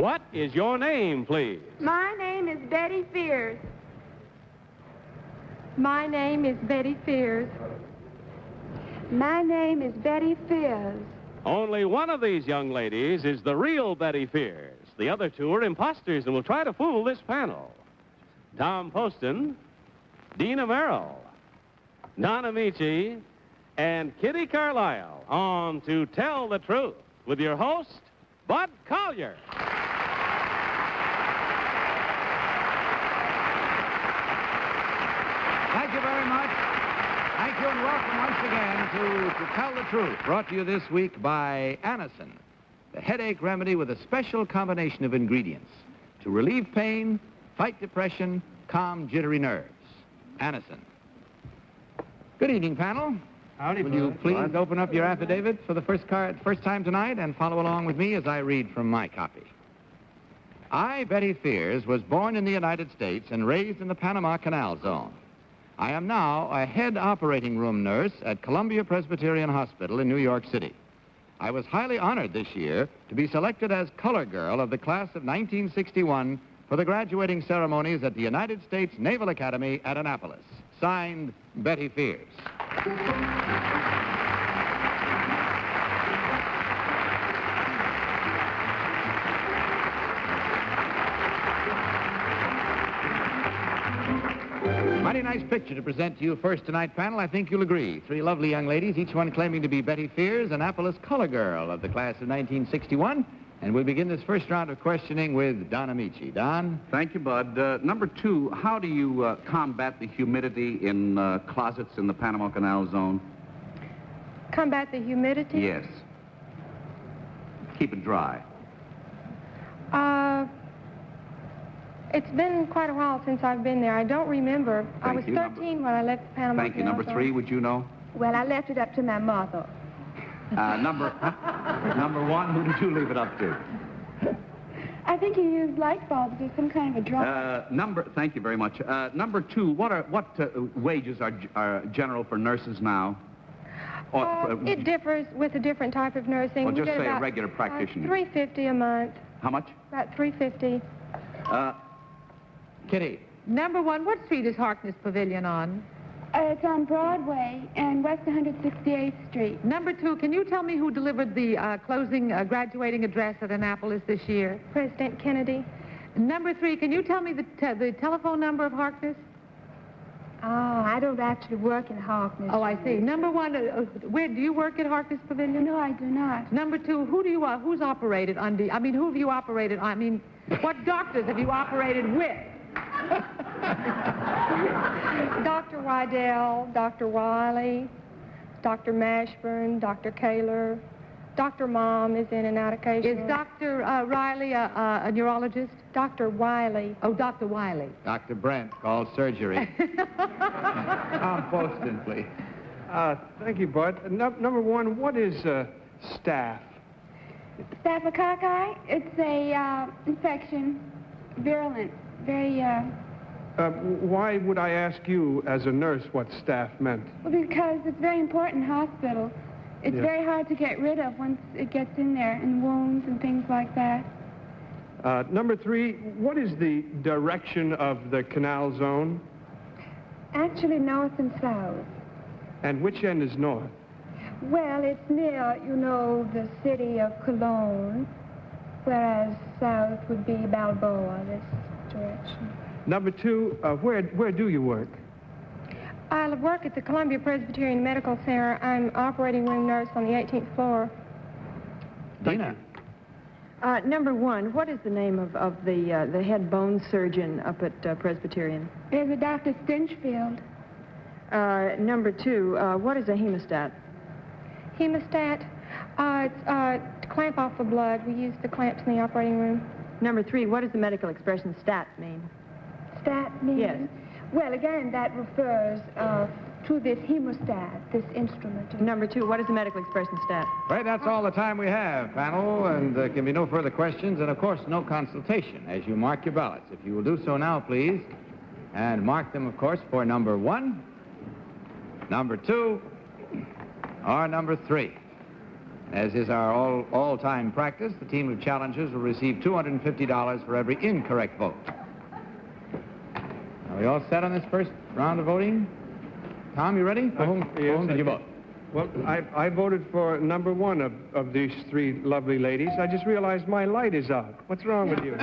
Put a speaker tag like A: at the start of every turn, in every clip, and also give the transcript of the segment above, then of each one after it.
A: What is your name, please?
B: My name is Betty Fears.
C: My name is Betty Fears.
B: My name is Betty Fears.
A: Only one of these young ladies is the real Betty Fears. The other two are imposters and will try to fool this panel. Tom Poston, Dina Merrill, Don Ameche, and Kitty Carlisle on To Tell the Truth with your host, Bud Collier.
D: Thank you very much. Thank you and welcome once again to Tell the Truth, brought to you this week by Anacin, the headache remedy with a special combination of ingredients to relieve pain, fight depression, calm jittery nerves. Anacin. Good evening, panel.
E: Howdy,
D: Will you please open up your affidavit for the first time tonight and follow along with me as I read from my copy. I, Betty Fears, was born in the United States and raised in the Panama Canal zone. I am now a head operating room nurse at Columbia Presbyterian Hospital in New York City. I was highly honored this year to be selected as color girl of the class of 1961 for the graduating ceremonies at the United States Naval Academy at Annapolis. Signed, Betty Fears. Mighty nice picture to present to you first tonight, panel. I think you'll agree. Three lovely young ladies, each one claiming to be Betty Fears, Annapolis color girl of the class of 1961. And we'll begin this first round of questioning with Don Ameche. Don?
F: Thank you, Bud. Number two, how do you combat the humidity in closets in the Panama Canal zone?
C: Combat the humidity?
F: Yes. Keep it dry.
C: It's been quite a while since I've been there. I don't remember. I was
F: Thank you.
C: 13 when I left the Panama
F: Thank you.
C: Canal
F: Number
C: zone.
F: three, would you know?
B: Well, I left it up to my mother.
F: Number one, who did you leave it up to?
B: I think you used light bulbs or some kind of a drum.
F: Thank you very much. Number two, what wages are general for nurses now?
C: It differs with a different type of nursing.
F: Well,
C: We
F: just
C: get
F: say a
C: about,
F: regular practitioner.
C: $3.50 a month.
F: How much?
C: About $3.50.
D: Kitty?
G: Number one, what street is Harkness Pavilion on?
B: It's on Broadway and West 168th Street.
G: Number two, can you tell me who delivered the graduating address at Annapolis this year?
C: President Kennedy.
G: Number three, can you tell me the telephone number of Harkness?
B: Oh, I don't actually work in Harkness.
G: Oh, I see. Number one, where do you work at Harkness Pavilion?
B: No, I do not.
G: Number two, who's operated under? I mean, who have you operated? I mean, what doctors have you operated with?
C: Dr. Wydell, Dr. Wiley, Dr. Mashburn, Dr. Kaler. Dr. Mom is in and out occasionally.
G: Is Dr. Riley a neurologist?
C: Dr. Wiley.
G: Oh, Dr. Wiley.
D: Dr. Brent calls surgery. Tom Poston, please.
E: Thank you, Bud. Number one, what is staph?
B: Staphylococci, it's a infection, virulent, very,
E: Why would I ask you, as a nurse, what staph meant?
B: well, because it's very important in hospital. It's
E: Yeah.
B: very hard to get rid of once it gets in there, in wounds and things like that.
E: Number three, what is the direction of the canal zone?
B: Actually, north and south.
E: And which end is north?
B: Well, it's near, you know, the city of Cologne, whereas south would be Balboa, this direction.
E: Number two, where do you work?
C: I work at the Columbia Presbyterian Medical Center. I'm operating room nurse on the 18th floor.
D: Dina?
H: Number one, what is the name of the head bone surgeon up at Presbyterian?
B: There's a Dr. Stinchfield.
H: Number two, what is a hemostat?
C: Hemostat, it's to clamp off the blood. We use the clamps in the operating room.
H: Number three, what does the medical expression stat mean?
B: Stat means?
H: Yes.
B: Well, again, that refers to this hemostat, this instrument.
H: Number two, what is the medical expression stat?
D: Right, that's all the time we have, panel, and there can be no further questions, and of course, no consultation as you mark your ballots. If you will do so now, please, and mark them, of course, for number one, number two, or number three. As is our all-time practice, the team of challengers will receive $250 for every incorrect vote. Are we all set on this first round of voting? Tom, you ready? For whom did you vote?
E: Well, I voted for number one of these three lovely ladies. I just realized my light is out. What's wrong with you?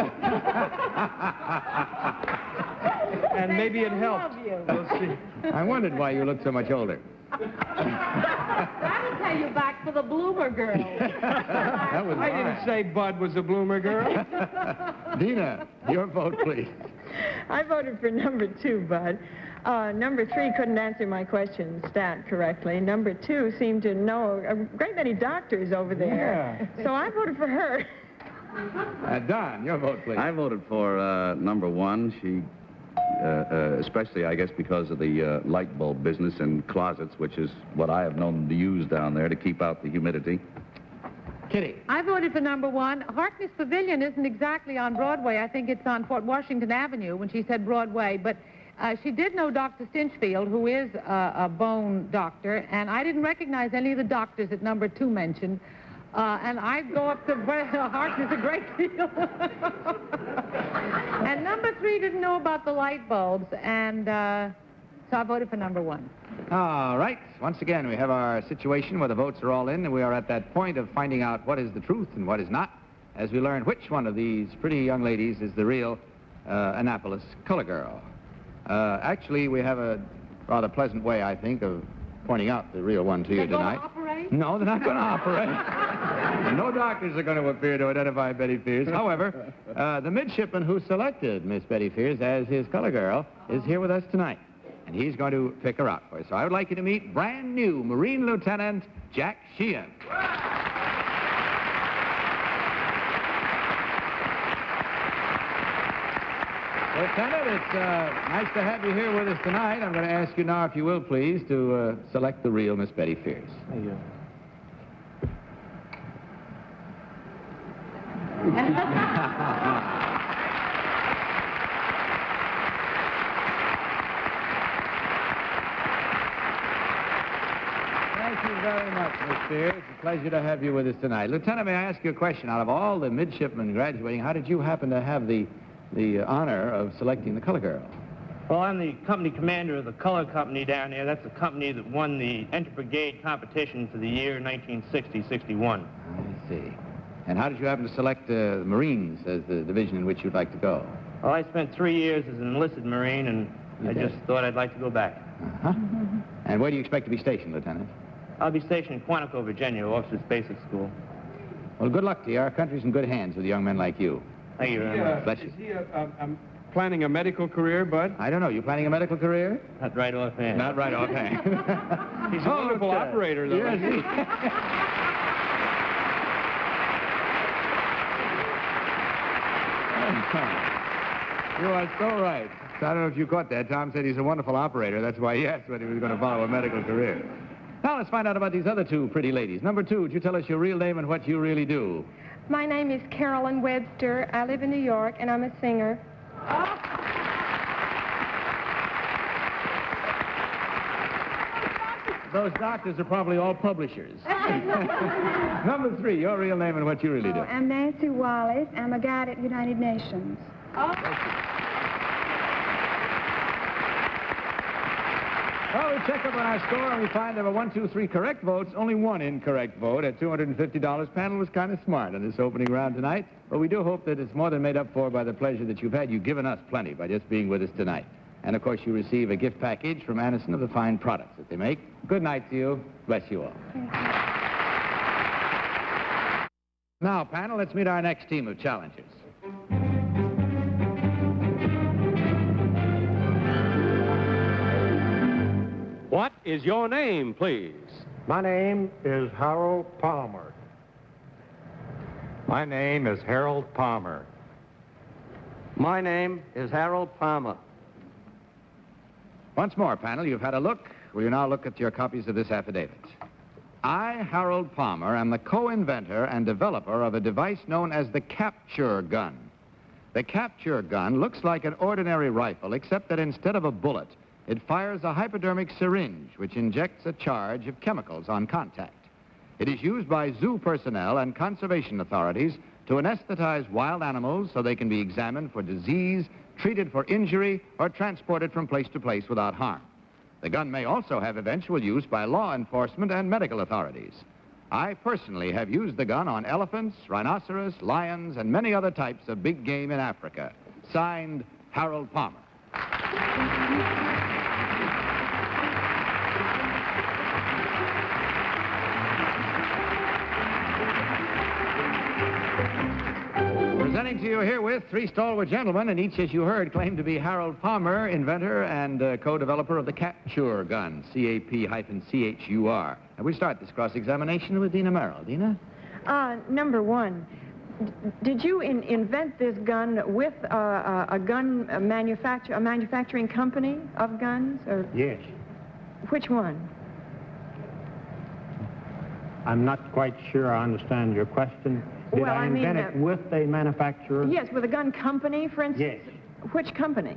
E: And maybe it helped. We'll see.
D: I wondered why you looked so much older.
G: That'll tell you back for the bloomer girl.
D: That was
E: I didn't say Bud was a bloomer girl.
D: Dina, your vote, please.
H: I voted for number 2, Bud. Number 3 couldn't answer my question stat correctly. Number 2 seemed to know a great many doctors over there. Yeah. So I voted for her.
D: Don, your vote, please.
F: I voted for number 1. She, especially, I guess, because of the light bulb business in closets, which is what I have known them to use down there to keep out the humidity.
D: Kitty.
G: I voted for number 1. Harkness Pavilion isn't exactly on Broadway. I think it's on Fort Washington Avenue when she said Broadway. But she did know Dr. Stinchfield, who is a bone doctor, and I didn't recognize any of the doctors that number 2 mentioned. And I'd go up to Harkness a great deal. And number 3 didn't know about the light bulbs, and so I voted for number 1.
D: All right. Once again, we have our situation where the votes are all in, and we are at that point of finding out what is the truth and what is not, as we learn which one of these pretty young ladies is the real Annapolis color girl. Actually, we have a rather pleasant way, I think, of pointing out the real one to you tonight.
G: Operate?
D: No, they're not going to operate. No doctors are going to appear to identify Betty Fears. However, the midshipman who selected Miss Betty Fears as his color girl is here with us tonight, and he's going to pick her out for us. So I would like you to meet brand new Marine Lieutenant Jack Sheehan. Lieutenant, it's nice to have you here with us tonight. I'm going to ask you now, if you will, please, to select the real Miss Betty Fears.
E: Thank you.
D: Thank you very much, Miss Fears. It's a pleasure to have you with us tonight. Lieutenant, may I ask you a question? Out of all the midshipmen graduating, how did you happen to have the honor of selecting the color girl?
I: Well, I'm the company commander of the color company down there. That's the company that won the inter-brigade competition for the year 1960-61.
D: I see. And how did you happen to select the Marines as the division in which you'd like to go?
I: Well, I spent 3 years as an enlisted Marine, and I just thought I'd like to go back.
D: Uh-huh. And where do you expect to be stationed, Lieutenant?
I: I'll be stationed in Quantico, Virginia, Officers Basic School.
D: Well, good luck to you. Our country's in good hands with young men like you.
I: Thank you very much.
D: Bless you.
E: Is he planning a medical career, Bud?
D: I don't know. You planning a medical career?
I: Not right offhand.
D: Not right offhand.
E: He's a wonderful operator, though.
D: Yes, he... You are so right. I don't know if you caught that. Tom said he's a wonderful operator. That's why he asked whether he was going to follow a medical career. Now let's find out about these other 2 pretty ladies. Number 2, would you tell us your real name and what you really do?
C: My name is Carolyn Webster. I live in New York, and I'm a singer.
D: Those doctors are probably all publishers. Number 3, your real name and what you really do.
B: I'm Nancy Wallace. I'm a guide at United Nations.
D: Well, we check up on our score, and we find there were 1, 2, 3 correct votes, only 1 incorrect vote at $250. Panel was kind of smart on this opening round tonight, but we do hope that it's more than made up for by the pleasure that you've had. You've given us plenty by just being with us tonight. And, of course, you receive a gift package from Anderson of the fine products that they make. Good night to you. Bless you all. Now, panel, let's meet our next team of challengers.
A: What is your name, please?
J: My name is Harold Palmer.
K: My name is Harold Palmer.
L: My name is Harold Palmer.
D: Once more, panel, you've had a look. Will you now look at your copies of this affidavit? I, Harold Palmer, am the co-inventor and developer of a device known as the cap-chur gun. The cap-chur gun looks like an ordinary rifle, except that instead of a bullet, it fires a hypodermic syringe which injects a charge of chemicals on contact. It is used by zoo personnel and conservation authorities to anesthetize wild animals so they can be examined for disease, treated for injury, or transported from place to place without harm. The gun may also have eventual use by law enforcement and medical authorities. I personally have used the gun on elephants, rhinoceros, lions, and many other types of big game in Africa. Signed, Harold Palmer. Presenting to you herewith three stalwart gentlemen, and each, as you heard, claimed to be Harold Palmer, inventor and co-developer of the cap-chur gun, C-A-P-C-H-U-R. And we start this cross-examination with Dina Merrill. Dina?
H: Number one, did you invent this gun with a manufacturing company of guns? Or
J: Yes.
H: which one?
J: I'm not quite sure I understand your question. Did
H: Well,
J: I
H: I mean,
J: invent it with a manufacturer?
H: Yes, with a gun company, for instance?
J: Yes.
H: Which company?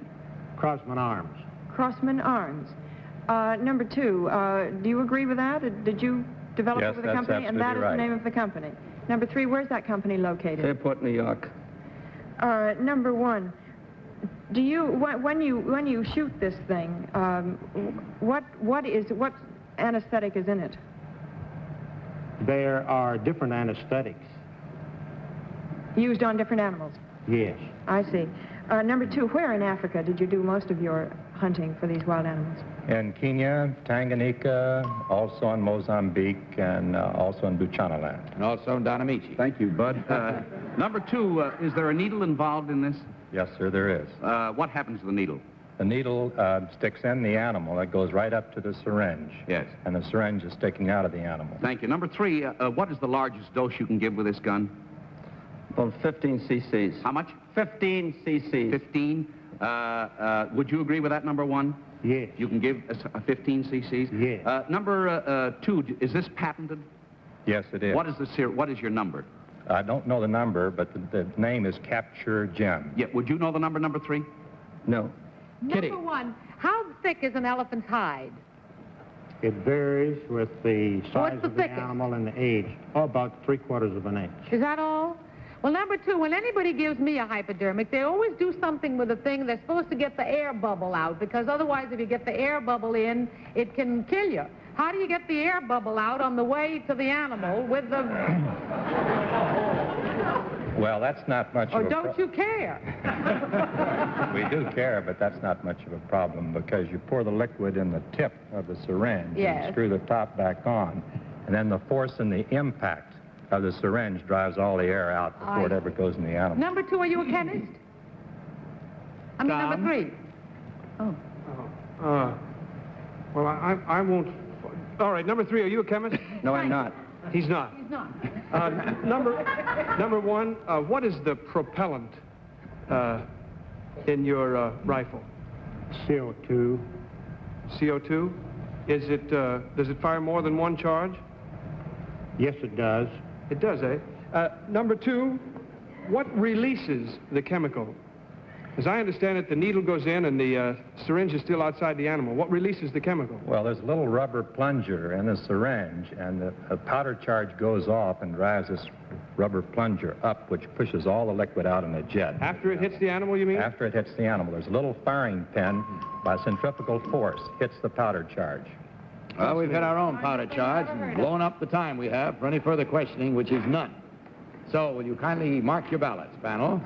J: Crossman Arms.
H: Crossman Arms. Number two, do you agree with that? Did you develop
F: Yes,
H: it with a
F: that's
H: company? And that is
F: absolutely
H: the
F: right.
H: name of the company. Number three, where's that company located?
L: Fairport, New York.
H: Number one, do you when you shoot this thing, what anesthetic is in it?
J: There are different anesthetics.
H: Used on different animals?
J: Yes.
H: I see. Number two, where in Africa did you do most of your hunting for these wild animals?
K: In Kenya, Tanganyika, also in Mozambique, and also in Bechuanaland.
D: And also in Ameche.
F: Thank you, Bud. Number two, is there a needle involved in this?
K: Yes, sir, there is.
F: What happens to the needle?
K: The needle sticks in the animal. It goes right up to the syringe.
F: Yes.
K: And the syringe is sticking out of the animal.
F: Thank you. Number three, what is the largest dose you can give with this gun?
L: Well, 15 cc's.
F: How much?
L: 15 cc's.
F: 15. Would you agree with that, number one?
J: Yes.
F: You can give a 15 cc's?
J: Yes.
F: Number two, is this patented?
K: Yes, it is.
F: What is your number?
K: I don't know the number, but the name is cap-chur gem.
F: Yeah, would you know the number three?
L: No.
D: Kitty.
G: Number one, how thick is an elephant's hide?
J: It varies with the size
G: the
J: of the
G: thickest?
J: animal and the age. Oh, about 3/4 of an inch.
G: Is that all? Well, number two, when anybody gives me a hypodermic, they always do something with the thing. They're supposed to get the air bubble out, because otherwise, if you get the air bubble in, it can kill you. How do you get the air bubble out on the way to the animal with the...
K: Well, that's not much
G: Or
K: of a
G: don't you care?
K: We do care, but that's not much of a problem, because you pour the liquid in the tip of the syringe
G: Yes.
K: and screw the top back on, and then the force and the impact of the syringe drives all the air out before it ever goes in the animal.
G: Number two, are you a chemist? I mean, number
D: Tom?
G: three. Oh.
E: Well, I won't... All right, number three, are you a chemist?
L: No, I'm not.
E: He's not.
G: He's not.
E: Number one, what is the propellant in your rifle?
J: CO2.
E: CO2? Is it, does it fire more than one charge?
J: Yes, it does.
E: It does, eh? Number two, what releases the chemical? As I understand it, the needle goes in and the syringe is still outside the animal. What releases the chemical?
K: Well, there's a little rubber plunger in the syringe, and the powder charge goes off and drives this rubber plunger up, which pushes all the liquid out in a jet.
E: After it hits the animal, you mean?
K: After it hits the animal, there's a little firing pin by centrifugal force hits the powder charge.
D: Well, we've had our own powder charge and blown up the time we have for any further questioning, which is none. So, will you kindly mark your ballots, panel?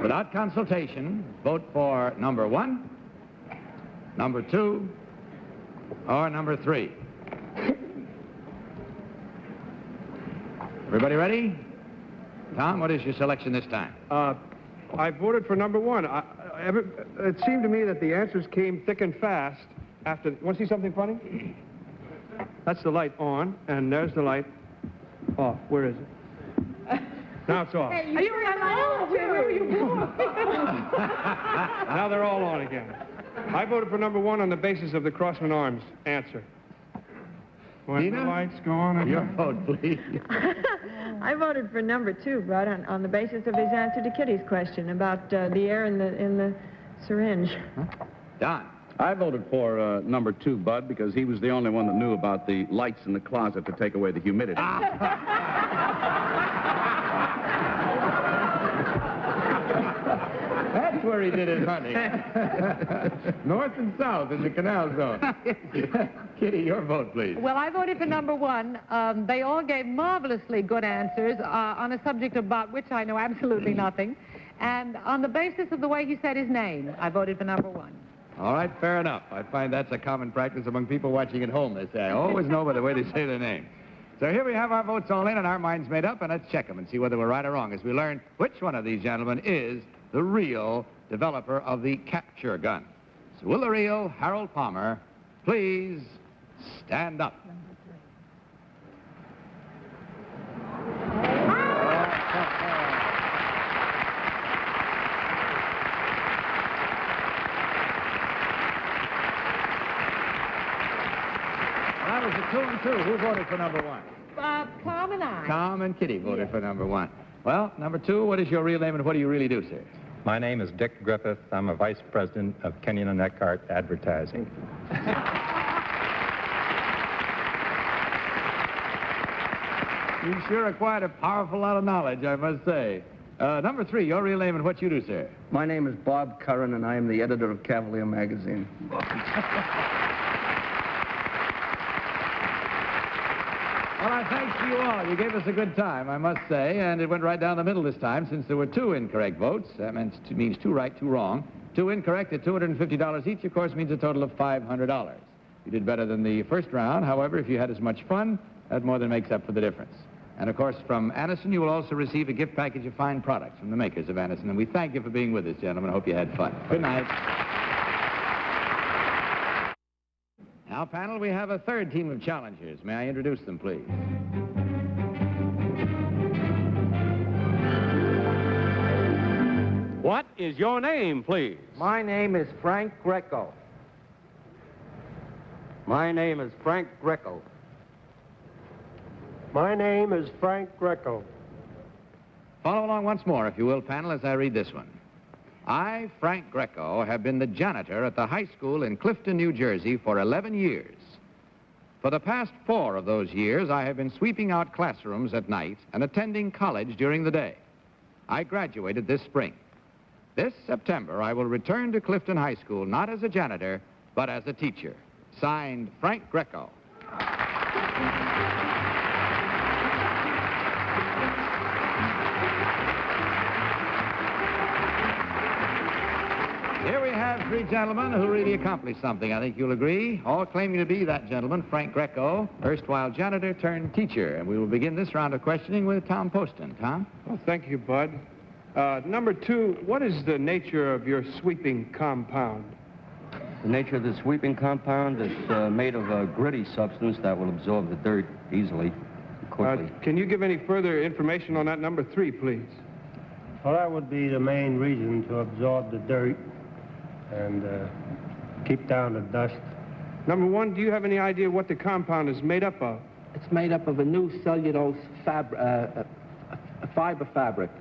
D: Without consultation, vote for number one, number two, or number three. Everybody ready? Tom, what is your selection this time?
E: I voted for number one. It seemed to me that the answers came thick and fast after... Want to see something funny? That's the light on, and there's the light off. Where is it? Now it's off.
G: Hey, you ran all where were you born?
E: Now they're all on again. I voted for number one on the basis of the Crossman Arms answer. When
D: Dina?
E: the lights go on
D: Your
E: again.
D: vote, please.
H: I voted for number two, Bud, on the basis of his answer to Kitty's question about the air in the syringe.
D: Don?
F: I voted for number 2, Bud, because he was the only one that knew about the lights in the closet to take away the humidity.
D: That's where he did his hunting. North and south in the Canal Zone. Kitty, your vote, please.
G: Well, I voted for number 1. They all gave marvelously good answers on a subject about which I know absolutely nothing. And on the basis of the way he said his name, I voted for number 1.
D: All right, fair enough. I find that's a common practice among people watching at home. They say, I always know by the way they say their name. So here we have our votes all in and our minds made up, and let's check them and see whether we're right or wrong as we learn which one of these gentlemen is the real developer of the cap-chur gun. So will the real Harold Palmer please stand up? That was a 2 and 2. Who voted for number 1?
G: Tom and I.
D: Tom and Kitty voted for number 1. Well, number 2, what is your real name and what do you really do, sir?
K: My name is Dick Griffith. I'm a vice president of Kenyon and Eckhart Advertising.
D: You sure acquired a powerful lot of knowledge, I must say. Number 3, your real name and what you do, sir?
L: My name is Bob Curran, and I am the editor of Cavalier magazine.
D: Well, our thanks to you all. You gave us a good time, I must say, and it went right down the middle this time since there were 2 incorrect votes. That means 2 right, 2 wrong. 2 incorrect at $250 each, of course, means a total of $500. You did better than the first round. However, if you had as much fun, that more than makes up for the difference. And, of course, from Anniston, you will also receive a gift package of fine products from the makers of Anniston. And we thank you for being with us, gentlemen. I hope you had fun. Good night. Now, panel, we have a third team of challengers. May I introduce them, please?
A: What is your name, please?
L: My name is Frank Greco. My name is Frank Greco.
J: My name is Frank Greco.
D: Follow along once more, if you will, panel, as I read this one. I, Frank Greco, have been the janitor at the high school in Clifton, New Jersey for 11 years. For the past 4 of those years, I have been sweeping out classrooms at night and attending college during the day. I graduated this spring. This September, I will return to Clifton High School, not as a janitor, but as a teacher. Signed, Frank Greco. Here we have 3 gentlemen who really accomplished something, I think you'll agree. All claiming to be that gentleman, Frank Greco, erstwhile janitor turned teacher. And we will begin this round of questioning with Tom Poston. Tom?
E: Well, thank you, Bud. Number 2, what is the nature of your sweeping compound?
L: The nature of the sweeping compound is made of a gritty substance that will absorb the dirt easily, quickly.
E: Can you give any further information on that number 3, please?
J: Well, that would be the main reason to absorb the dirt and keep down the dust.
E: Number 1, do you have any idea what the compound is made up of?
L: It's made up of a new cellulose fiber fabric.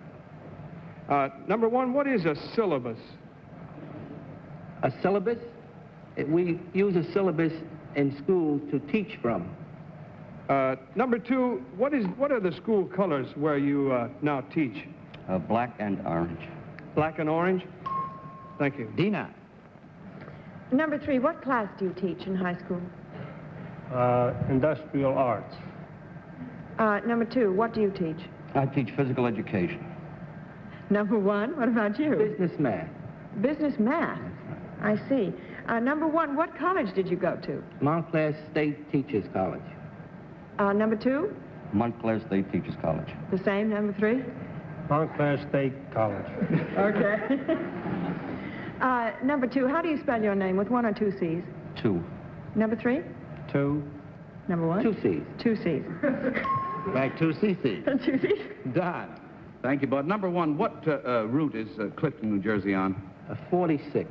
E: Number 1, what is a syllabus?
L: A syllabus? We use a syllabus in school to teach from.
E: Number 2, what are the school colors where you now teach?
L: Black and orange.
E: Black and orange? Thank you.
D: Dina.
H: Number 3, what class do you teach in high school?
J: Industrial arts.
H: Number 2, what do you teach?
L: I teach physical education.
H: Number 1, what about you?
L: Business math.
H: Business math. I see. Number 1, what college did you go to?
L: Montclair State Teachers College.
H: Number 2?
L: Montclair State Teachers College.
H: The same, number 3?
J: Montclair State College.
H: Okay. Number 2, how do you spell your name, with 1 or 2 C's?
L: 2.
H: Number 3?
J: 2.
H: Number 1?
L: 2 C's.
H: 2 C's.
D: Back 2 CC's.
H: 2 C's.
D: Don.
F: Thank you, Bud. Number 1, what route is Clifton, New Jersey on?
L: 46.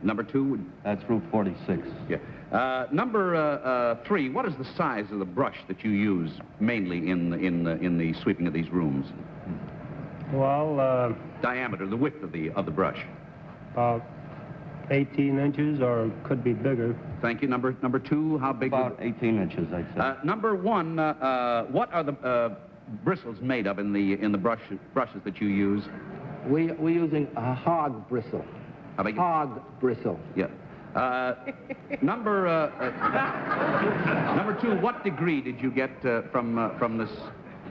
F: Number 2?
L: That's Route 46.
F: Yeah. Number 3, what is the size of the brush that you use mainly in the sweeping of these rooms?
J: Well,
F: Diameter, the width of the brush.
J: about 18 inches, or could be bigger.
F: Thank you. Number two, how big?
L: About 18 inches, I'd say.
F: Number one, what are the bristles made of in the brushes that you use?
M: We're using a hog bristle. Hog bristle.
F: Yeah. Number two, what degree did you get from this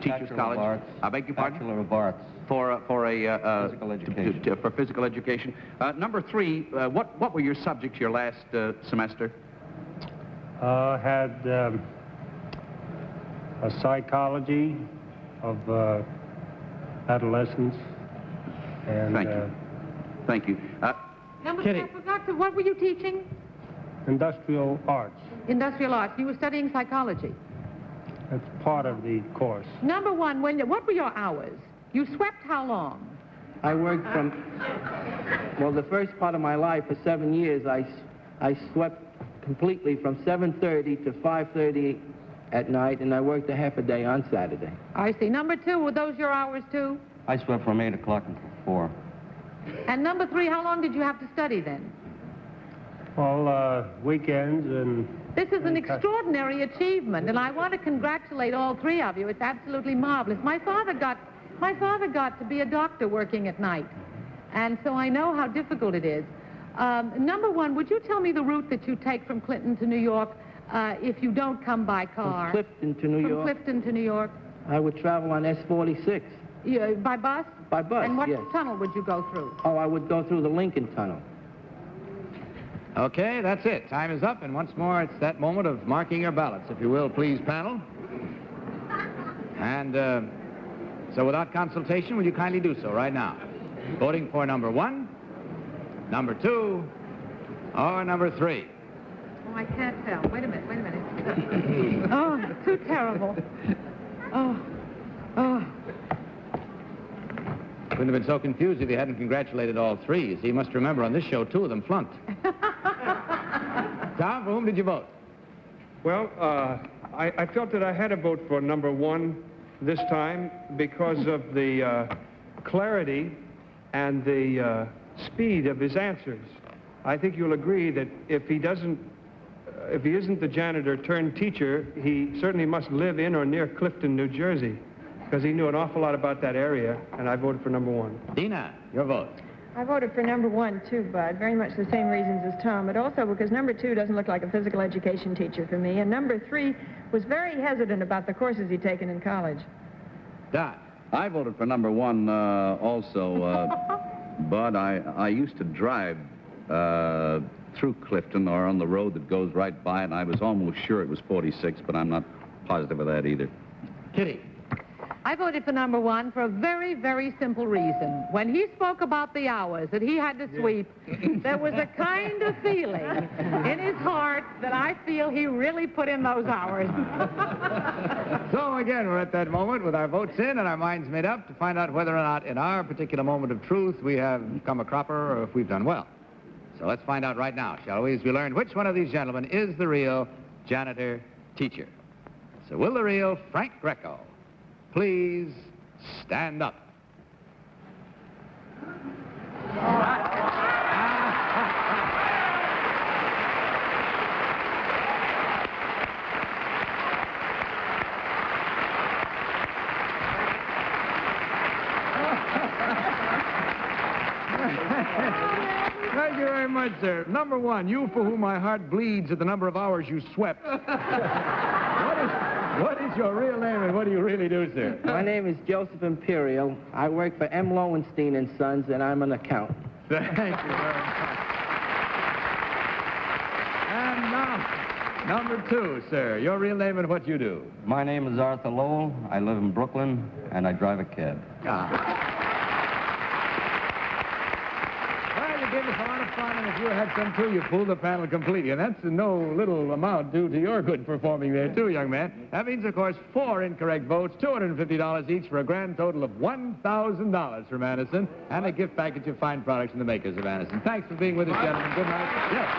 F: teacher's college?
L: Arts.
F: I beg your pardon?
L: Bachelor of Arts.
F: For a
L: physical education.
F: For physical education. Number three, what were your subjects your last semester?
J: Had a psychology of adolescence. And,
F: Thank you.
G: Kitty. I forgot what were you teaching?
J: Industrial arts.
G: Industrial arts. You were studying psychology.
J: That's part of the course.
G: Number one, what were your hours? You swept how long?
M: I worked from, well, the first part of my life, for 7 years, I swept completely from 7:30 to 5:30 at night, and I worked a half a day on Saturday.
G: I see. Number two, were those your hours too?
L: I swept from 8 o'clock until 4.
G: And number three, how long did you have to study then?
J: Well, weekends and...
G: This is an extraordinary achievement, and I want to congratulate all three of you. It's absolutely marvelous. My father got to be a doctor working at night, and so I know how difficult it is. Number one, would you tell me the route that you take from Clinton to New York if you don't come by car?
M: From Clifton to New York?
G: From Clifton to New York.
M: I would travel on S-46.
G: Yeah, by bus?
M: By bus,
G: And what
M: yes.
G: tunnel would you go through?
M: Oh, I would go through the Lincoln Tunnel.
D: Okay, that's it. Time is up, and once more, it's that moment of marking your ballots. If you will, please, panel. And so without consultation, will you kindly do so right now? Voting for number one, number two, or number three?
G: Oh, I can't tell. Wait a minute. Oh, too terrible. Oh.
D: Wouldn't have been so confused if you hadn't congratulated all three. You see, you must remember, on this show, 2 of them flunked. Tom, for whom did you vote?
E: Well, I felt that I had to vote for number one this time because of the clarity and the speed of his answers. I think you'll agree that if he isn't the janitor turned teacher, he certainly must live in or near Clifton, New Jersey, because he knew an awful lot about that area, and I voted for number one.
D: Dina, your vote.
H: I voted for number one, too, Bud. Very much the same reasons as Tom, but also because number two doesn't look like a physical education teacher for me, and number three was very hesitant about the courses he'd taken in college.
D: Dot.
F: I voted for number one also, Bud. I used to drive through Clifton or on the road that goes right by it, and I was almost sure it was 46, but I'm not positive of that either.
D: Kitty.
G: I voted for number one for a very, very simple reason. When he spoke about the hours that he had to sweep, there was a kind of feeling in his heart that I feel he really put in those hours.
D: So again, we're at that moment with our votes in and our minds made up to find out whether or not in our particular moment of truth we have come a cropper or if we've done well. So let's find out right now, shall we, as we learn which one of these gentlemen is the real janitor teacher. So will the real Frank Greco please stand up? Thank you very much, sir. Number one, you for whom my heart bleeds at the number of hours you swept. What is your real name and what do you really do, sir?
M: My name is Joseph Imperial. I work for M. Lowenstein and Sons, and I'm an accountant.
D: Thank you very much. And now, number two, sir. Your real name and what you do?
L: My name is Arthur Lowell. I live in Brooklyn, and I drive a cab.
D: Well, you gave us a lot of fun, and if you had some, too, you pulled the panel completely. And that's no little amount due to your good performing there, too, young man. That means, of course, 4 incorrect votes, $250 each for a grand total of $1,000 from Anderson, and a gift package of fine products from the makers of Anderson. Thanks for being with us, gentlemen. Good night. Yes.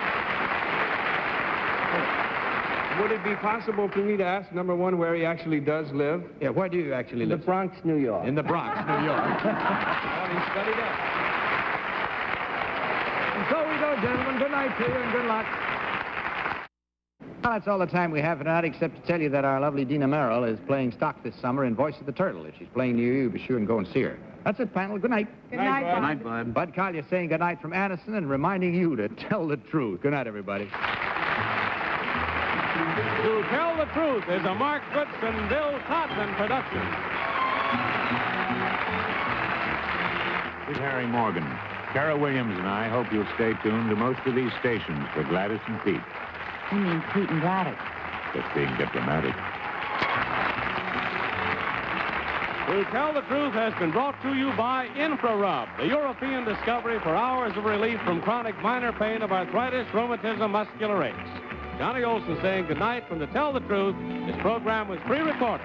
E: Would it be possible for me to ask number one where he actually does live?
D: Yeah, where do you actually live?
M: The Bronx, New York.
D: In the Bronx, New York.
E: Well, he studied up.
D: so we go, gentlemen. Good night to you and good luck. Well, that's all the time we have for tonight, except to tell you that our lovely Dina Merrill is playing stock this summer in Voice of the Turtle. If she's playing near you, be sure and go and see her. That's it, panel. Good night.
G: Good night, Bud.
F: Good night, Bud.
D: Bud Collier saying good night from Addison and reminding you to tell the truth. Good night, everybody.
A: To Tell the Truth is a Mark Goodson, Bill Codman production.
N: This is Harry Morgan. Carol Williams and I hope you'll stay tuned to most of these stations for Gladys and Pete.
G: You mean Pete and Gladys?
N: Just being diplomatic.
A: To Tell the Truth has been brought to you by Infrarub, the European discovery for hours of relief from chronic minor pain of arthritis, rheumatism, muscular aches. Johnny Olson saying goodnight from To Tell the Truth. This program was pre-recorded.